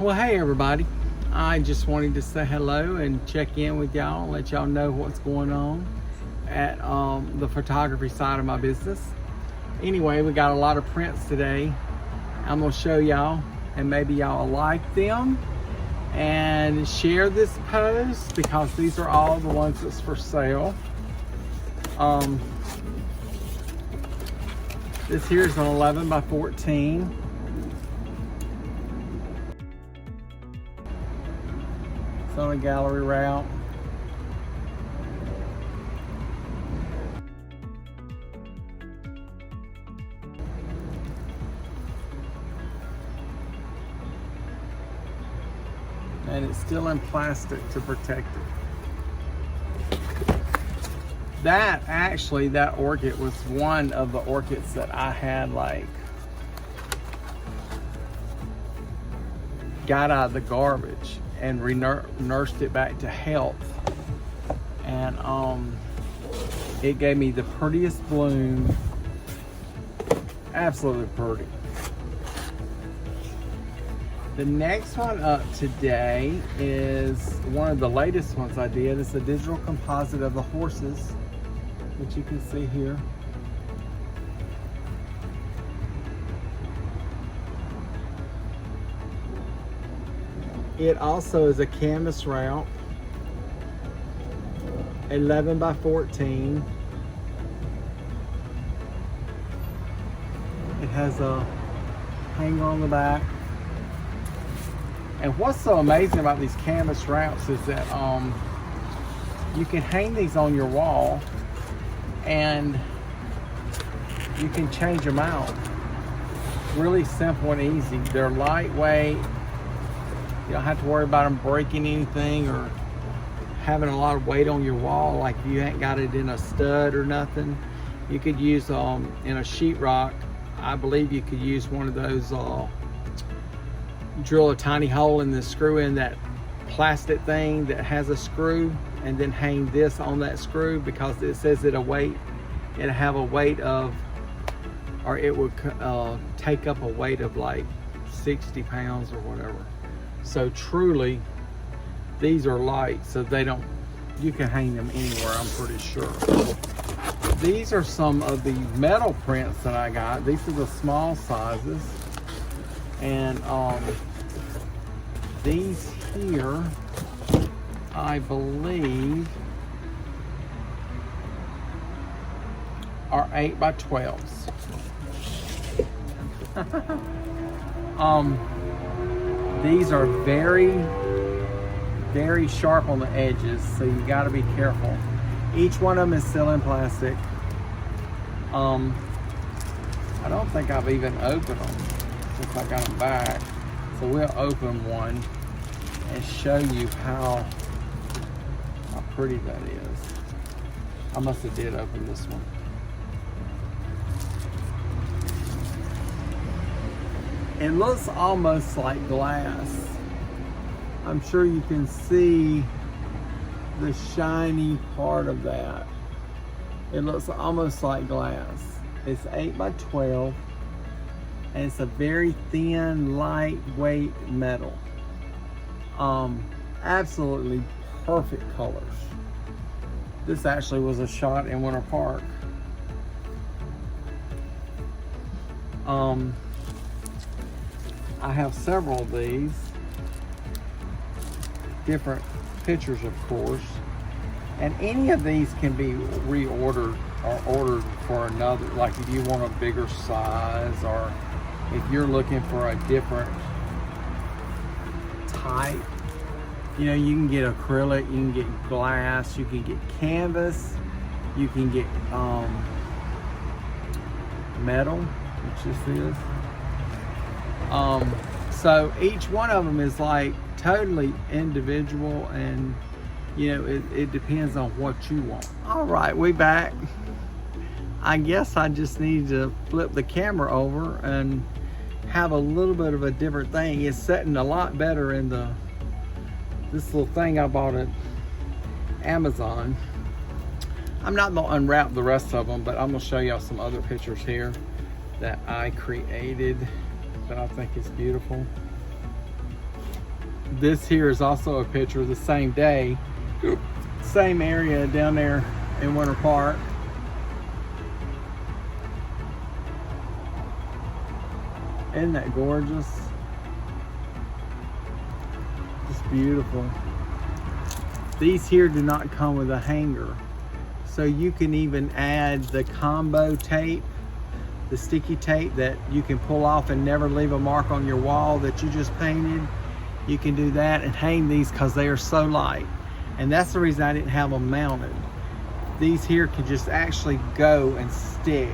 Well, hey everybody. I just wanted to say hello and check in with y'all and let y'all know what's going on at the photography side of my business. Anyway, we got a lot of prints today. I'm gonna show y'all, and maybe y'all like them and share this post because these are all the ones that's for sale. This here is an 11 by 14. It's on a gallery route. And it's still in plastic to protect it. That orchid was one of the orchids that I had got out of the garbage and nursed it back to health. And it gave me the prettiest bloom. Absolutely pretty. The next one up today is one of the latest ones I did. It's a digital composite of the horses, which you can see here. It also is a canvas route, 11 by 14. It has a hanger on the back. And what's so amazing about these canvas routes is that you can hang these on your wall and you can change them out. Really simple and easy. They're lightweight. You don't have to worry about them breaking anything or having a lot of weight on your wall, like if you ain't got it in a stud or nothing. You could use in a sheetrock, I believe you could use one of those drill a tiny hole in the screw in that plastic thing that has a screw, and then hang this on that screw because it says it'll have a weight of, or it would take up a weight of like 60 pounds or whatever. So truly, these are light, so you can hang them anywhere, I'm pretty sure. These are some of the metal prints that I got. These are the small sizes. And these here, I believe, are 8 by 12s. These are very, very sharp on the edges, so you got to be careful. Each one of them is still in plastic. I don't think I've even opened them since I got them back. So we'll open one and show you how pretty that is. I must have did open this one. It looks almost like glass. I'm sure you can see the shiny part of that. It looks almost like glass. It's 8 by 12, and it's a very thin, lightweight metal. Absolutely perfect colors. This actually was a shot in Winter Park. I have several of these, different pictures of course, and any of these can be reordered or ordered for another, like if you want a bigger size, or if you're looking for a different type. You know, you can get acrylic, you can get glass, you can get canvas, you can get metal, which this is. So each one of them is like totally individual, and you know, it depends on what you want. All right, we back. I guess I just need to flip the camera over and have a little bit of a different thing. It's setting a lot better in this little thing I bought at Amazon. I'm not gonna unwrap the rest of them, but I'm gonna show y'all some other pictures here that I created that I think is beautiful. This here is also a picture of the same day, same area down there in Winter Park. Isn't that gorgeous? Just beautiful. These here do not come with a hanger, so you can even add the combo tape, the sticky tape that you can pull off and never leave a mark on your wall that you just painted. You can do that and hang these because they are so light, and that's the reason I didn't have them mounted. These here can just actually go and stick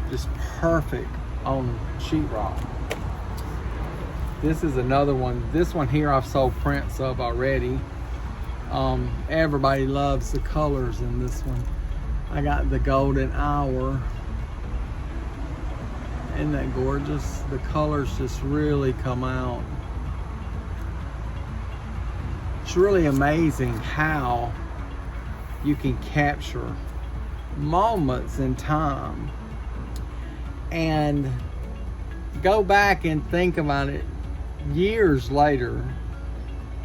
just perfect on sheetrock. This is another one. This one here I've sold prints of already. Everybody loves the colors in this one. I got the golden hour. Isn't that gorgeous? The colors just really come out. It's really amazing how you can capture moments in time and go back and think about it years later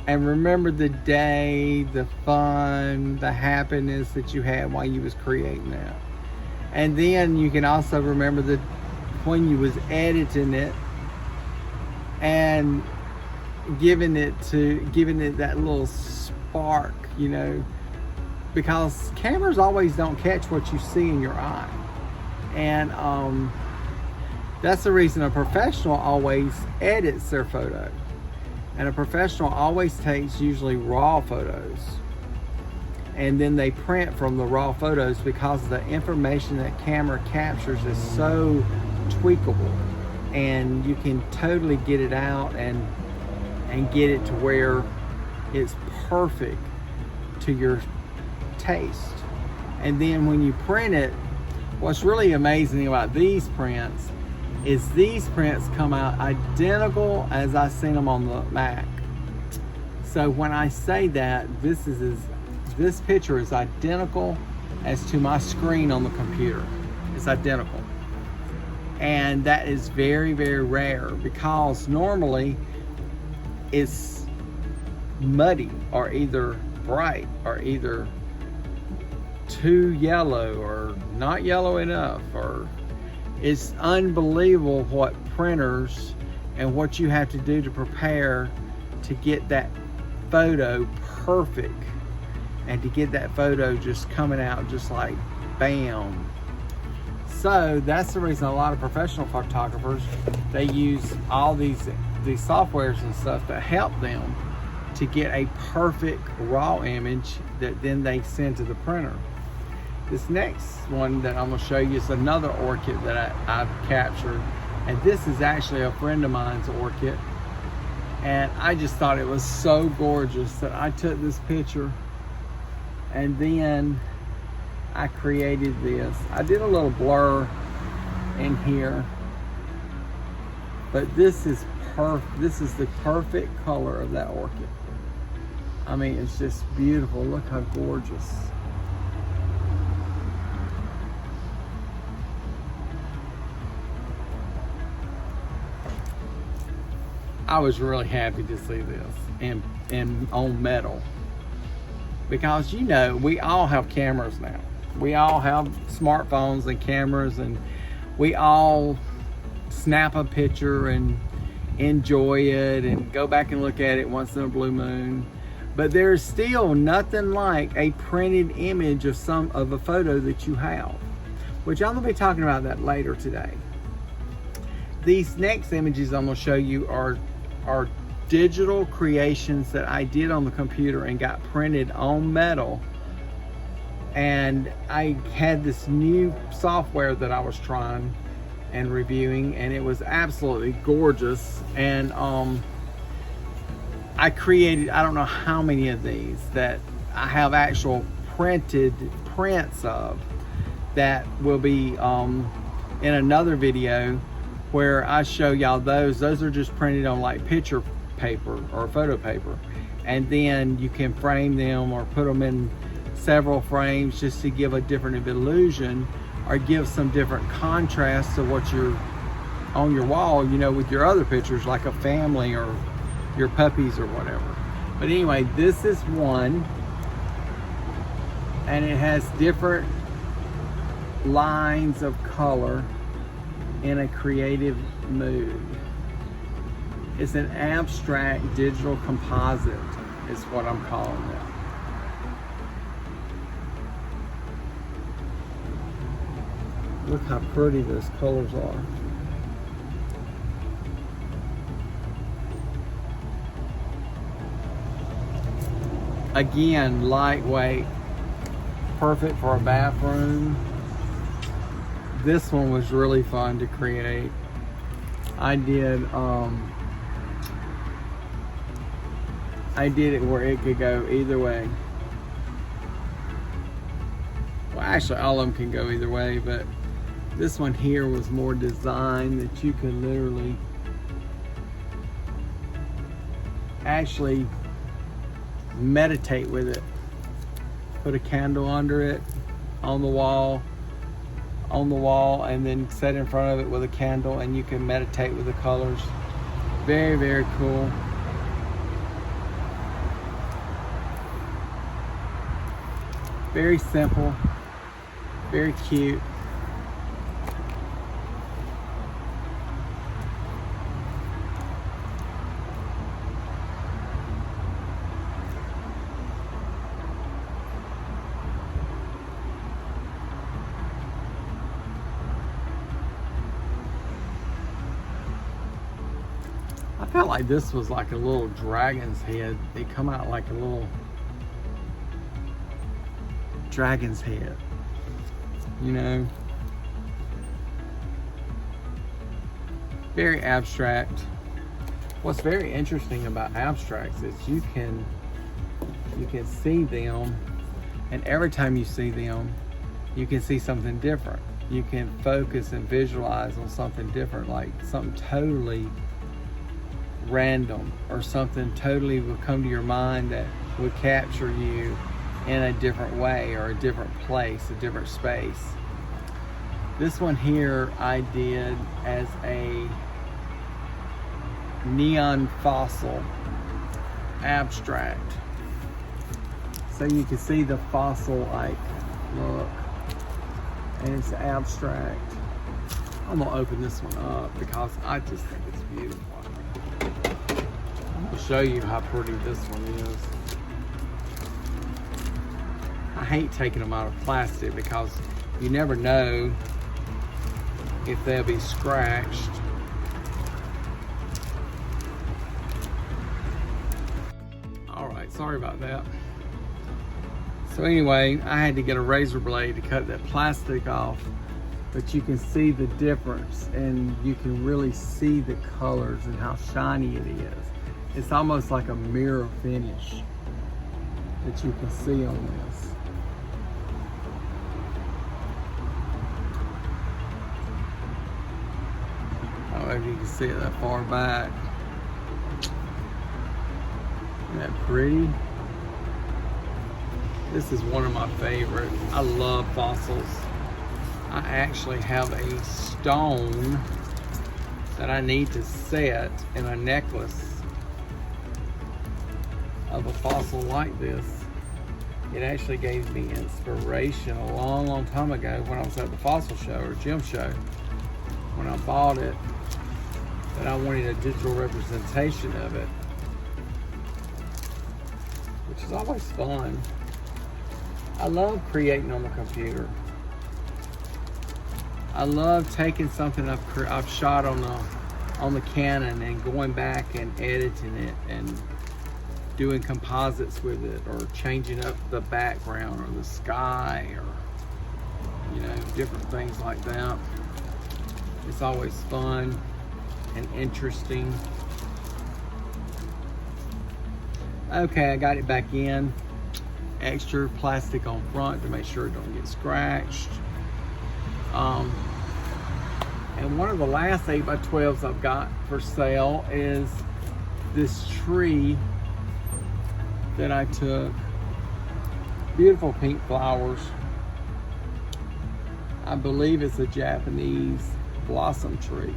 and remember the day, the fun, the happiness that you had while you was creating that. And then you can also remember when you was editing it and giving it that little spark, you know, because cameras always don't catch what you see in your eye. And that's the reason a professional always edits their photo. And a professional always takes usually raw photos. And then they print from the raw photos because the information that camera captures is so tweakable. And you can totally get it out and get it to where it's perfect to your taste. And then when you print it, what's really amazing about these prints is these prints come out identical as I seen them on the Mac. So when I say that, this picture is identical as to my screen on the computer. It's identical. And that is very, very rare because normally it's muddy or either bright or either too yellow or not yellow enough, or it's unbelievable what printers and what you have to do to prepare to get that photo perfect and to get that photo just coming out just like bam. So that's the reason a lot of professional photographers, they use all these softwares and stuff to help them to get a perfect raw image that then they send to the printer. This next one that I'm going to show you is another orchid that I've captured, and this is actually a friend of mine's orchid, and I just thought it was so gorgeous that I took this picture and then I created this. I did a little blur in here, but this is the perfect color of that orchid. I mean, it's just beautiful. Look how gorgeous. I was really happy to see this and on metal, because you know we all have cameras now. We all have smartphones and cameras, and we all snap a picture and enjoy it and go back and look at it once in a blue moon. But there's still nothing like a printed image of a photo that you have, which I'm going to be talking about that later today. These next images I'm going to show you are digital creations that I did on the computer and got printed on metal. And I had this new software that I was trying and reviewing, and it was absolutely gorgeous. And I created, I don't know how many of these that I have actual printed prints of that will be in another video where I show y'all those. Those are just printed on like picture paper or photo paper, and then you can frame them or put them in several frames just to give a different illusion or give some different contrast to what you're on your wall, you know, with your other pictures, like a family or your puppies or whatever. But anyway, this is one, and it has different lines of color in a creative mood. It's an abstract digital composite is what I'm calling it. Look how pretty those colors are. Again, lightweight, perfect for a bathroom. This one was really fun to create. I did it where it could go either way. Well, actually all of them can go either way, but this one here was more designed that you could literally actually meditate with it. Put a candle under it on the wall, and then set in front of it with a candle, and you can meditate with the colors. Very, very cool. Very simple, very cute. I felt like this was like a little dragon's head. They come out like a little dragon's head, you know. Very abstract. What's very interesting about abstracts is you can see them, and every time you see them, you can see something different. You can focus and visualize on something different, like something totally random, or something totally will come to your mind that would capture you in a different way, or a different place, a different space. This one here I did as a neon fossil abstract. So you can see the fossil like look, and it's abstract. I'm gonna open this one up because I just think it's beautiful. I'm gonna show you how pretty this one is. I hate taking them out of plastic because you never know if they'll be scratched. All right, sorry about that. So anyway, I had to get a razor blade to cut that plastic off, but you can see the difference, and you can really see the colors and how shiny it is. It's almost like a mirror finish that you can see on this. I don't know if you can see it that far back. Isn't that pretty? This is one of my favorites. I love fossils. I actually have a stone that I need to set in a necklace of a fossil like this. It actually gave me inspiration a long, long time ago when I was at the fossil show or gem show. When I bought it, that I wanted a digital representation of it, which is always fun. I love creating on the computer. I love taking something I've shot on the Canon and going back and editing it and doing composites with it, or changing up the background or the sky, or different things like that. It's always fun and interesting. Okay, I got it back in. Extra plastic on front to make sure it don't get scratched. And one of the last 8x12s I've got for sale is this tree that I took. Beautiful pink flowers. I believe it's a Japanese blossom tree.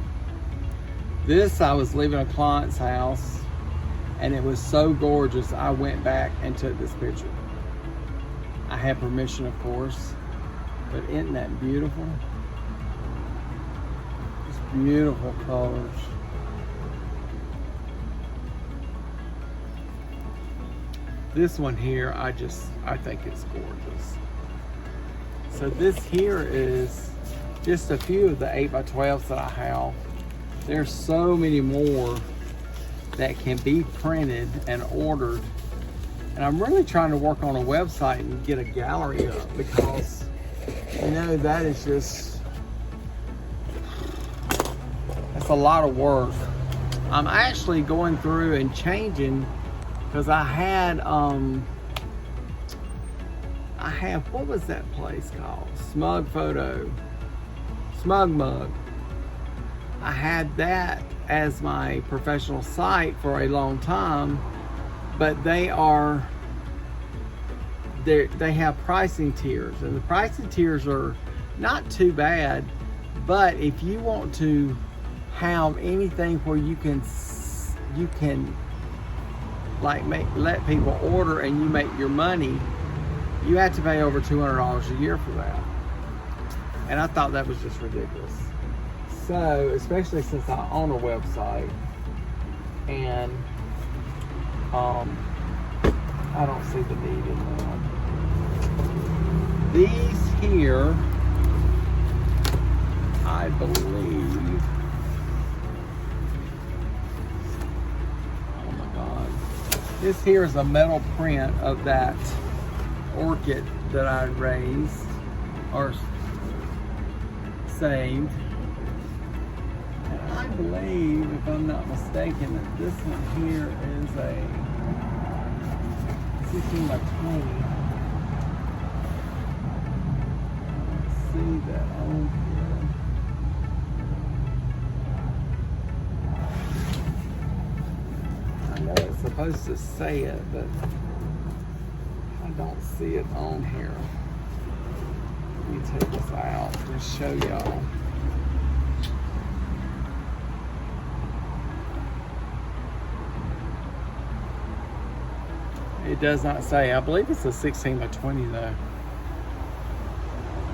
This, I was leaving a client's house and it was so gorgeous, I went back and took this picture. I had permission, of course, but isn't that beautiful? It's beautiful colors. This one here, I think it's gorgeous. So this here is just a few of the 8x12s that I have. There's so many more that can be printed and ordered. And I'm really trying to work on a website and get a gallery up, because, you know, that is just, that's a lot of work. I'm actually going through and changing, because I had, what was that place called? Smug Mug. I had that as my professional site for a long time, but they have pricing tiers, and the pricing tiers are not too bad. But if you want to have anything where you can like let people order and you make your money, you have to pay over $200 a year for that. And I thought that was just ridiculous. So, especially since I own a website, and I don't see the need in that. These here, I believe, oh my God, this here is a metal print of that orchid that I raised or saved. And I believe, if I'm not mistaken, that this one here is a 16x20. Let's see that on here. I know it's supposed to say it, but I don't see it on here. Let me take this out and show y'all. It does not say. I believe it's a 16x20 though.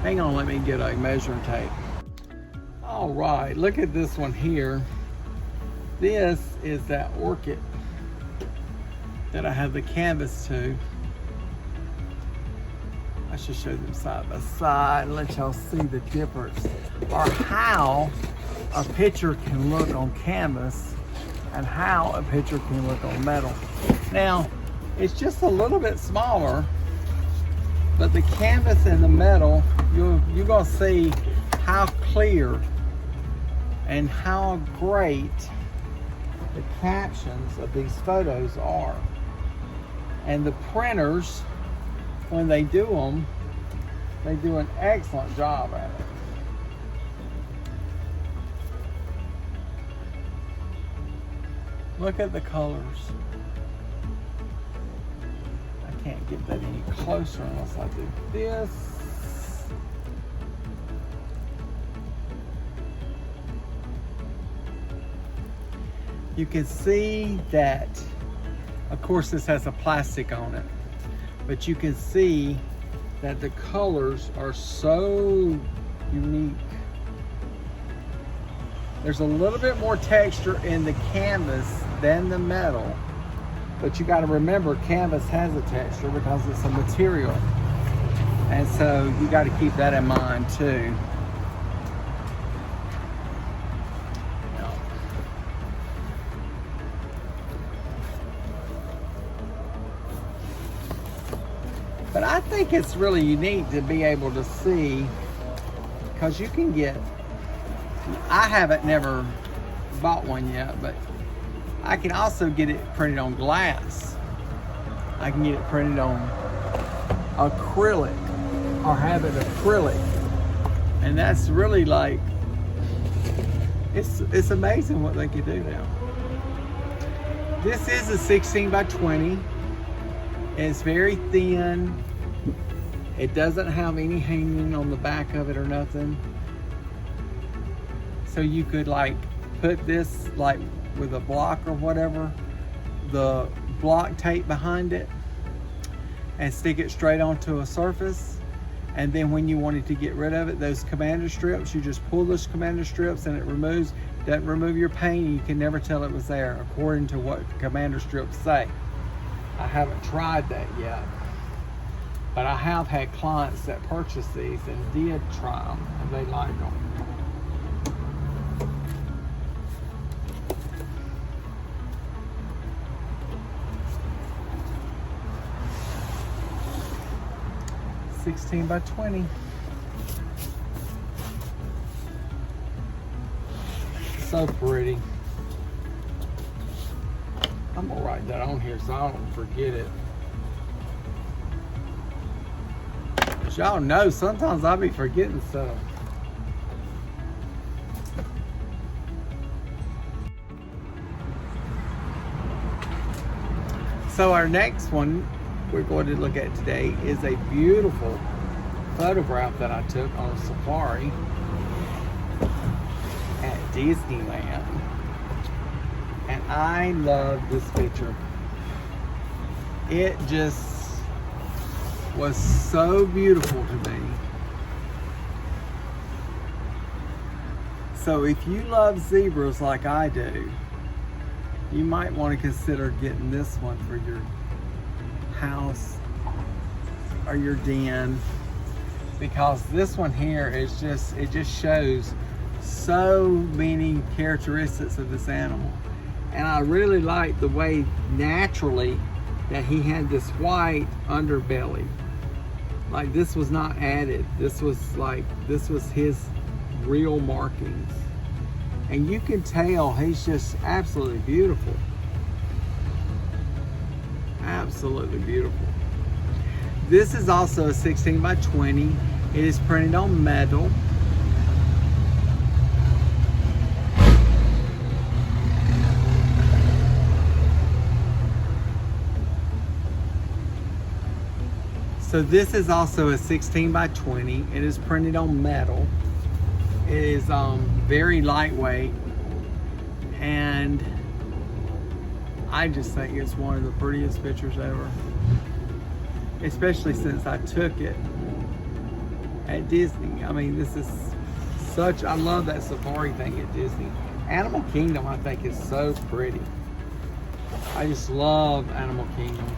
Hang on, let me get a measuring tape. All right, look at this one here. This is that orchid that I have the canvas to. I should show them side by side and let y'all see the difference, or how a picture can look on canvas and how a picture can look on metal. Now, it's just a little bit smaller, but the canvas and the metal, you're gonna see how clear and how great the captions of these photos are. And the printers, when they do them, they do an excellent job at it. Look at the colors. I can't get that any closer unless I do this. You can see that, of course, this has a plastic on it, but you can see that the colors are so unique. There's a little bit more texture in the canvas than the metal, but you got to remember, canvas has a texture because it's a material, and so you got to keep that in mind too. But I think it's really unique to be able to see, because you can get, I haven't never bought one yet, but I can also get it printed on glass. I can get it printed on acrylic, or have it acrylic. And that's really like, it's amazing what they can do now. This is a 16x20. It's very thin. It doesn't have any hanging on the back of it or nothing. So you could like put this like with a block or whatever the block tape behind it and stick it straight onto a surface. And then when you wanted to get rid of it, those commander strips, you just pull those commander strips and it doesn't remove your paint. You can never tell it was there according to what commander strips say. I haven't tried that yet, but I have had clients that purchased these and did try them and they like them. $16 by $20. So pretty. I'm gonna write that on here so I don't forget it. But y'all know sometimes I'll be forgetting stuff. So our next one we're going to look at today is a beautiful photograph that I took on a safari at Disneyland. And I love this picture. It just was so beautiful to me. So if you love zebras like I do, you might want to consider getting this one for your house or your den, because this one here is just, it just shows so many characteristics of this animal. And I really like the way naturally that he had this white underbelly. Like this was not added. This was his real markings. And you can tell he's just absolutely beautiful. Absolutely beautiful. This is also a 16 by 20. It is printed on metal. So this is also a 16 by 20. It is printed on metal. It is very lightweight, and I just think it's one of the prettiest pictures ever, especially since I took it at Disney. I mean, this is such, I love that safari thing at Disney. Animal Kingdom, I think, is so pretty. I just love Animal Kingdom.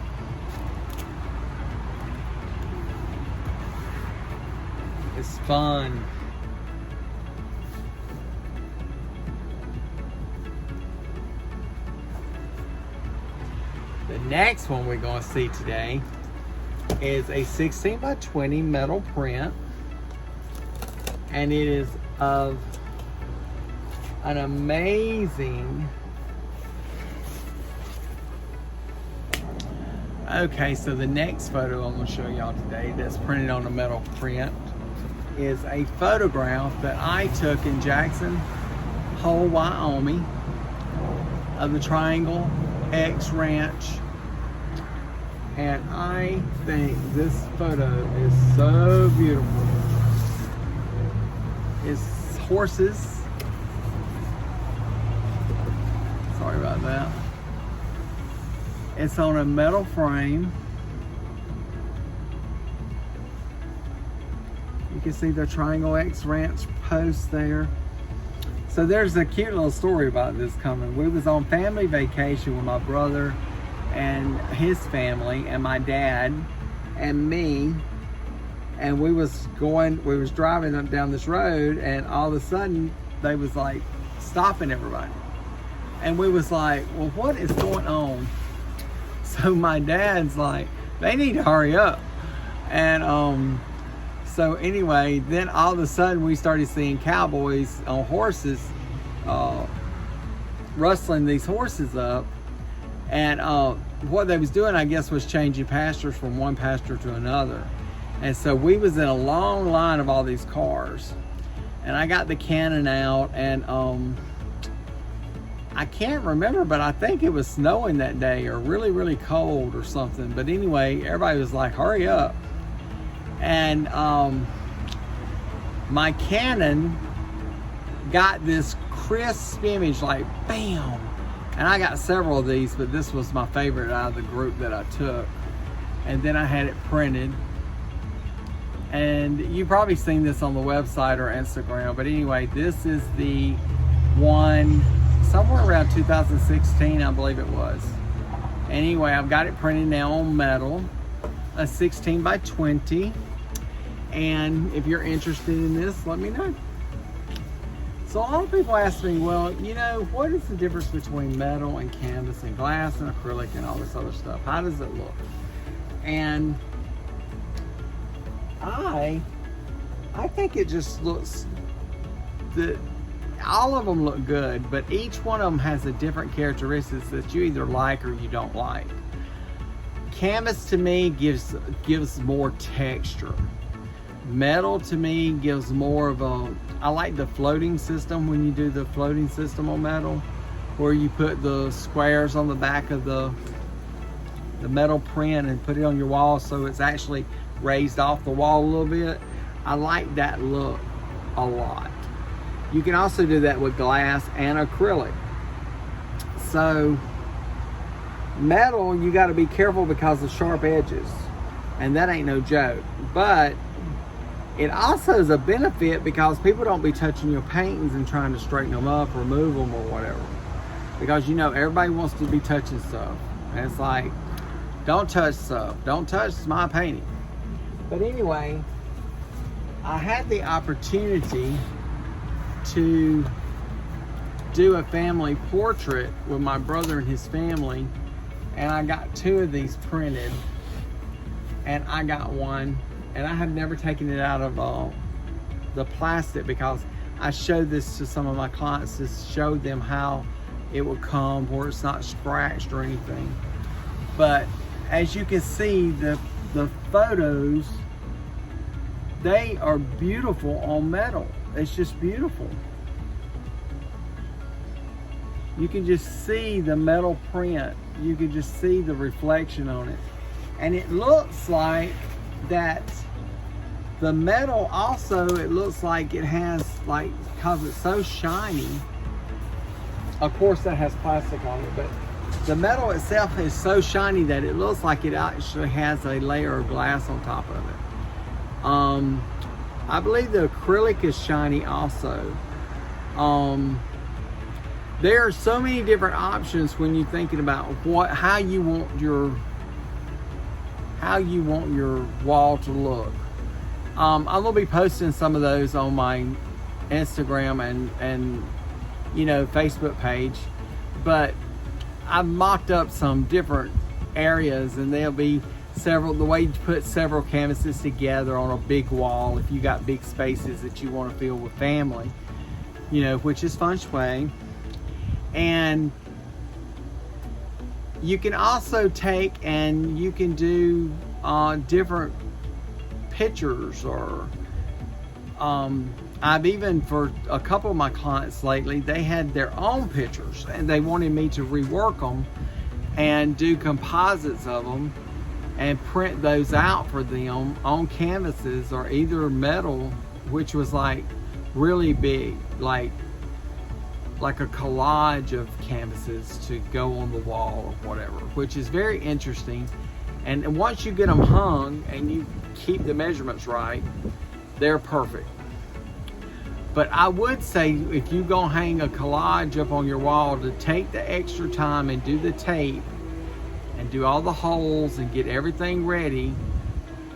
It's fun. The next one we're going to see today is a 16 by 20 metal print, and it is of an amazing, okay, so the next photo I'm going to show y'all today that's printed on a metal print is a photograph that I took in Jackson Hole, Wyoming, of the Triangle X Ranch. And I think this photo is so beautiful. It's horses. Sorry about that. It's on a metal frame. You can see the Triangle X Ranch post there. So there's a cute little story about this coming. We was on family vacation with my brother and his family and my dad and me, and we was driving up down this road, and all of a sudden they was like stopping everybody, and we was like, well, what is going on? So my dad's like, they need to hurry up. And so anyway, then all of a sudden we started seeing cowboys on horses rustling these horses up. And what they was doing, I guess, was changing pastures from one pasture to another. And so we was in a long line of all these cars. And I got the Canon out, and I can't remember, but I think it was snowing that day or really, really cold or something. But anyway, everybody was like, hurry up. And my Canon got this crisp image, like bam, And I got several of these, but this was my favorite out of the group that I took. And then I had it printed. And you've probably seen this on the website or Instagram, but anyway, this is the one somewhere around 2016, I believe it was. Anyway, I've got it printed now on metal, a 16 by 20. And if you're interested in this, let me know. So a lot of people ask me, well, you know, what is the difference between metal and canvas and glass and acrylic and all this other stuff? How does it look? And I think it just looks, all of them look good, but each one of them has a different characteristics that you either like or you don't like. Canvas to me gives more texture. Metal to me gives more of a, I like the floating system when you do the floating system on metal, where you put the squares on the back of the metal print and put it on your wall so it's actually raised off the wall a little bit. I like that look a lot. You can also do that with glass and acrylic. So metal, you got to be careful because of sharp edges, and that ain't no joke. But it also is a benefit because people don't be touching your paintings and trying to straighten them up or move them or whatever, because you know everybody wants to be touching stuff, and it's like, don't touch stuff, don't touch my painting. But anyway, I had the opportunity to do a family portrait with my brother and his family, and I got 2 of these printed, and I got one, and I have never taken it out of the plastic because I showed this to some of my clients to show them how it will come where it's not scratched or anything. But as you can see, the photos, they are beautiful on metal. It's just beautiful. You can just see the metal print. You can just see the reflection on it. And it looks like that the metal also, it looks like it has, like, because it's so shiny, of course that has plastic on it, but the metal itself is so shiny that it looks like it actually has a layer of glass on top of it. I believe the acrylic is shiny also. There are so many different options when you're thinking about how you want your wall to look. I'm gonna be posting some of those on my Instagram and you know, Facebook page, but I've mocked up some different areas, and there'll be several, the way you put several canvases together on a big wall if you got big spaces that you want to fill with family, you know, which is feng shui. And you can also take and you can do different pictures, or I've even, for a couple of my clients lately, they had their own pictures and they wanted me to rework them and do composites of them and print those out for them on canvases, or either metal, which was like really big, like a collage of canvases to go on the wall or whatever, which is very interesting. And once you get them hung and you keep the measurements right, they're perfect. But I would say, if you're gonna hang a collage up on your wall, to take the extra time and do the tape and do all the holes and get everything ready,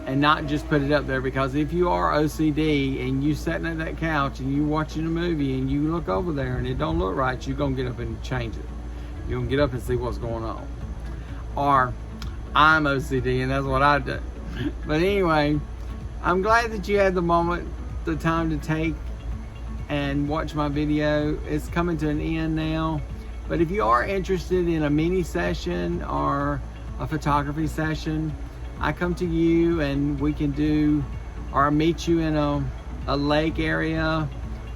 and not just put it up there. Because if you are OCD and you sitting at that couch and you watching a movie and you look over there and it don't look right, you're gonna get up and change it. You're gonna get up and see what's going on. Or I'm OCD and that's what I do. But anyway, I'm glad that you had the moment, the time to take and watch my video. It's coming to an end now. But if you are interested in a mini session or a photography session, I come to you and we can do, or meet you in a lake area,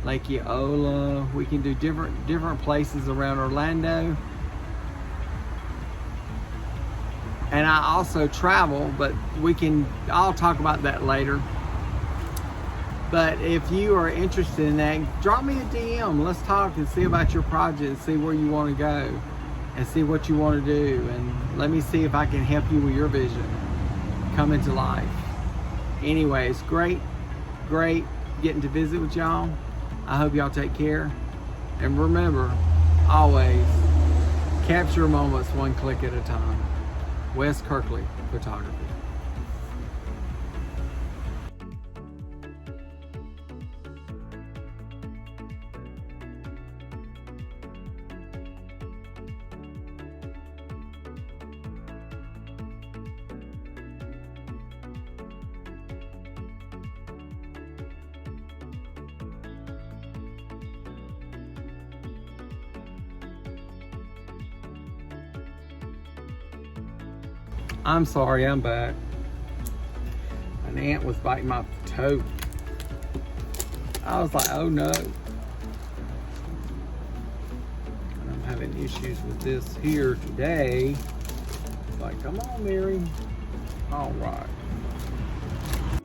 Lake Eola. We can do different places around Orlando. And I also travel, but I'll talk about that later. But if you are interested in that, drop me a DM. Let's talk and see about your project and see where you want to go. and see what you want to do, and let me see if I can help you with your vision come into life. Anyways, great getting to visit with y'all. I hope y'all take care, and remember, always capture moments one click at a time. West Kirkley Photography. I'm sorry, I'm back. An ant was biting my toe. I was like, oh no. And I'm having issues with this here today. It's like, come on, Mary. All right.